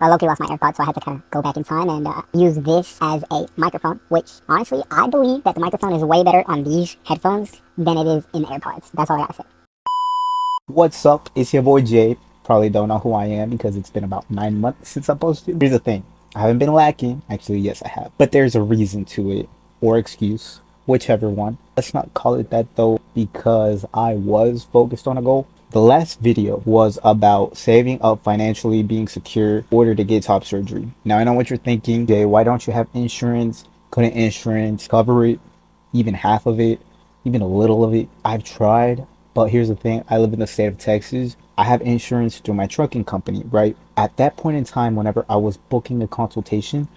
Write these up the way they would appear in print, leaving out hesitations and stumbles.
I low-key lost my AirPods, so I had to kind of go back in time and use this as a microphone, which honestly, I believe that the microphone is way better on these headphones than it is in the AirPods. That's all I gotta say. What's up? It's your boy Jay. Probably don't know who I am because it's been about 9 months since I posted. Here's the thing. I haven't been lacking. Actually, yes, I have. But there's a reason to it, or excuse, whichever one. Let's not call it that though, because I was focused on a goal. The last video was about saving up financially, being secure in order to get top surgery. Now, I know what you're thinking. Jay, why don't you have insurance? Couldn't insurance cover it? Even half of it? Even a little of it? I've tried. But here's the thing, I live in the state of Texas. I have insurance through my trucking company, right? At that point in time, whenever I was booking a consultation,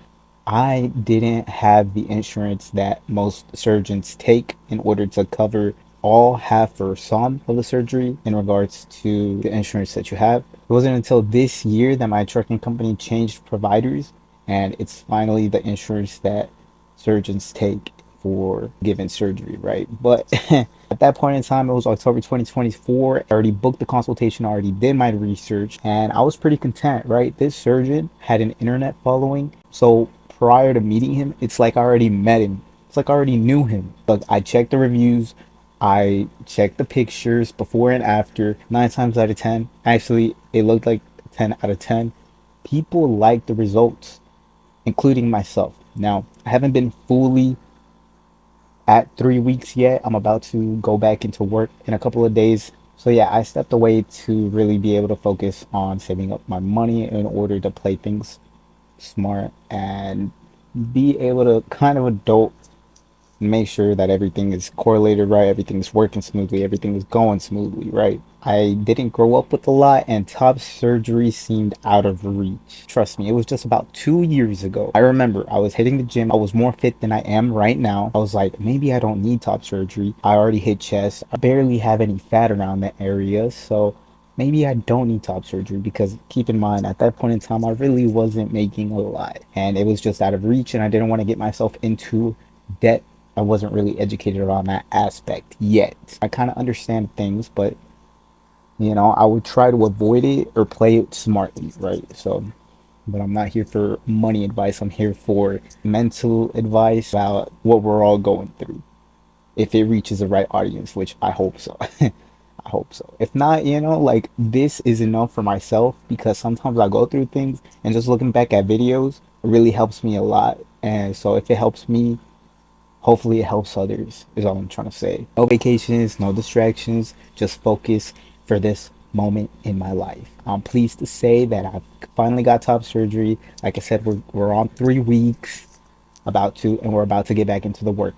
I didn't have the insurance that most surgeons take in order to cover all, half, or some of the surgery in regards to the insurance that you have. It wasn't until this year that my trucking company changed providers, and it's finally the insurance that surgeons take for given surgery, right? But at that point in time, it was October 2024. I already booked the consultation, I already did my research, and I was pretty content, right? This surgeon had an internet following. So prior to meeting him, it's like I already met him. It's like I already knew him. Look, I checked the reviews, I checked the pictures before and after. 9 times out of 10, actually, it looked like 10 out of 10. People liked the results, including myself. Now, I haven't been fully at 3 weeks yet. I'm about to go back into work in a couple of days. So yeah, I stepped away to really be able to focus on saving up my money in order to play things smart and be able to kind of adult, make sure that everything is correlated right, everything's working smoothly, everything is going smoothly, right? I didn't grow up with a lot, and top surgery seemed out of reach. Trust me, it was just about 2 years ago. I remember I was hitting the gym, I was more fit than I am right now. I was like, maybe I don't need top surgery. I already hit chest, I barely have any fat around that area, so maybe I don't need top surgery, because keep in mind, at that point in time, I really wasn't making a lot and it was just out of reach, and I didn't want to get myself into debt. I wasn't really educated on that aspect yet. I kind of understand things, but I would try to avoid it or play it smartly, right? So, but I'm not here for money advice. I'm here for mental advice about what we're all going through. If it reaches the right audience, which I hope so. I hope so. If not, like this is enough for myself, because sometimes I go through things and just looking back at videos really helps me a lot. And so if it helps me, hopefully it helps others, is all I'm trying to say. No vacations, no distractions, just focus for this moment in my life. I'm pleased to say that I've finally got top surgery. Like I said, we're on 3 weeks, and we're about to get back into the work.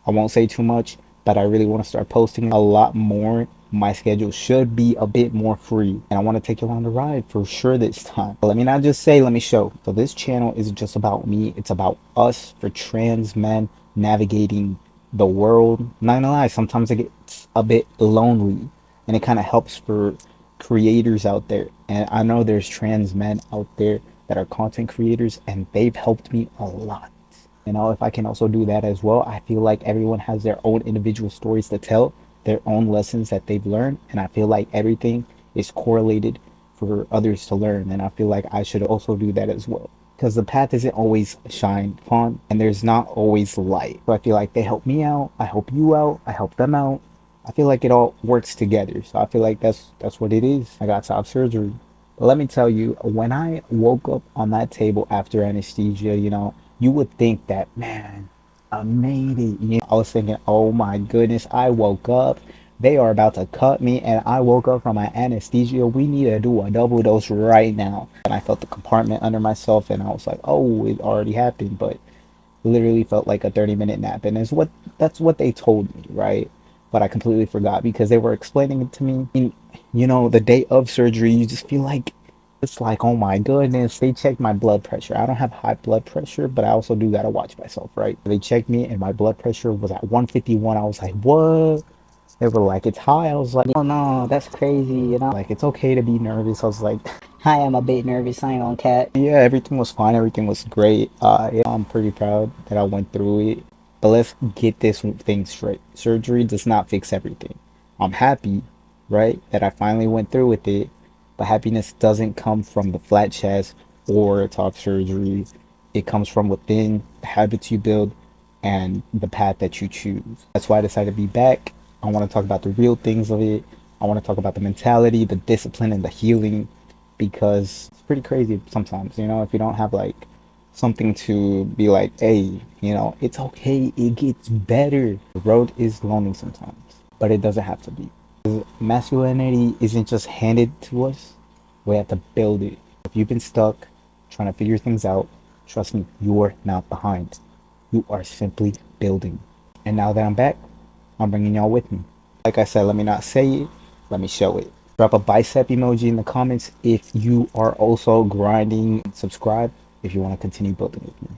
I won't say too much, but I really want to start posting a lot more. My schedule should be a bit more free, and I want to take you on the ride for sure this time. But let me not just say, let me show. So this channel isn't just about me, it's about us, for trans men navigating the world. Not gonna lie, sometimes it gets a bit lonely, and it kind of helps for creators out there. And I know there's trans men out there that are content creators, and they've helped me a lot. If I can also do that as well, I feel like everyone has their own individual stories to tell, their own lessons that they've learned, and I feel like everything is correlated for others to learn, and I feel like I should also do that as well. Because the path isn't always shine upon, and there's not always light. So I feel like they help me out, I help you out, I help them out. I feel like it all works together. So I feel like that's what it is. I got top surgery. But let me tell you, when I woke up on that table after anesthesia, you would think that, man, I made it. I was thinking, oh my goodness, I woke up. They are about to cut me, and I woke up from my anesthesia. We need to do a double dose right now. And I felt the compartment under myself, and I was like, oh, it already happened. But literally felt like a 30-minute nap, and that's what they told me, right? But I completely forgot because they were explaining it to me. And, the day of surgery, you just feel like it's like, oh my goodness, they checked my blood pressure. I don't have high blood pressure, but I also do gotta watch myself, right? They checked me, and my blood pressure was at 151. I was like, what? They were like, it's high. I was like, oh no, that's crazy. Like, it's okay to be nervous. I was like, hi, I'm a bit nervous. I ain't gonna cat. Yeah, everything was fine. Everything was great. Yeah, I'm pretty proud that I went through it. But let's get this thing straight. Surgery does not fix everything. I'm happy, right, that I finally went through with it. But happiness doesn't come from the flat chest or top surgery. It comes from within, the habits you build, and the path that you choose. That's why I decided to be back. I want to talk about the real things of it. I want to talk about the mentality, the discipline, and the healing, because it's pretty crazy sometimes, if you don't have like something to be like, hey, it's okay, it gets better. The road is lonely sometimes, but it doesn't have to be. Masculinity isn't just handed to us, we have to build it. If you've been stuck trying to figure things out, trust me, you're not behind. You are simply building. And now that I'm back, I'm bringing y'all with me. Like I said, let me not say it, let me show it. Drop a bicep emoji in the comments if you are also grinding. Subscribe if you want to continue building with me.